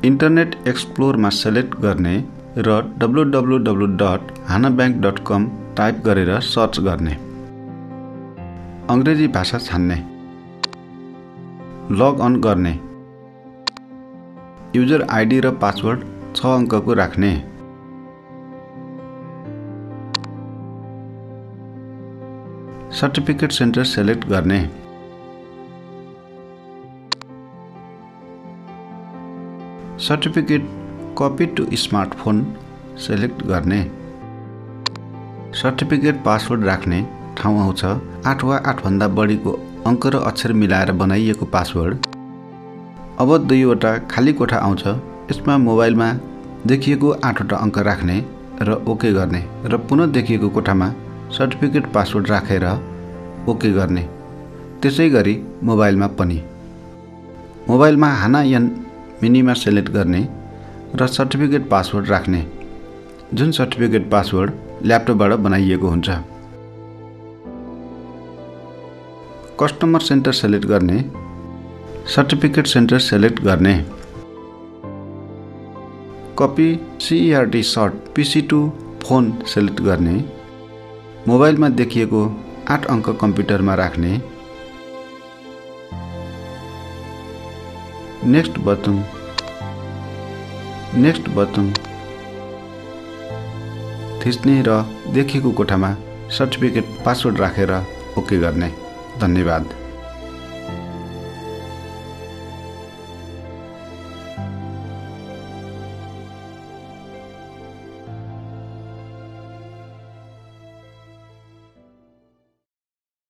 Internet एक्सप्लोरमा select गर्ने र www.hanabank.com type गरेर सर्च गर्ने। अंग्रेजी भाषा छान्ने। लग अन गर्ने। युजर आइडी र पासवर्ड 6 अङ्कको राख्ने। सर्टिफिकेट सेन्टर सेलेक्ट गर्ने। Certificate copy to smartphone select गर्ने। सर्टिफिकेट पासवर्ड राख्ने ठाउँ आउँछ 8 वा 8 भन्दा बढीको अङ्क र अक्षर मिलाएर बनाइएको पासवर्ड। अब 2 वटा खाली कोठा आउँछ। यसमा मोबाइलमा देखिएको 8 वटा अङ्क राख्ने र ओके गर्ने र पुनः देखिएको कोठामा सर्टिफिकेट पासवर्ड राखेर ओके गर्ने। त्यसै गरी मोबाइलमा पनि। मोबाइलमा हाना एन मिनिमा सेलेक्ट गर्ने र सर्टिफिकेट पासवर्ड राख्ने। जुन सर्टिफिकेट पासवर्ड ल्यापटपबाट बनाइएको हुन्छ। कस्टमर सेन्टर सेलेक्ट गर्ने। सर्टिफिकेट सेन्टर सेलेक्ट गर्ने। Copy CERT cert PC to phone select गर्ने। मोबाइलमा देखिएको 8 अङ्क कम्प्युटरमा राख्ने। नेक्स्ट बटन थिच्ने र देखिएको कोठामा सर्टिफिकेट पासवर्ड राखेर ओके गर्ने। धन्यवाद।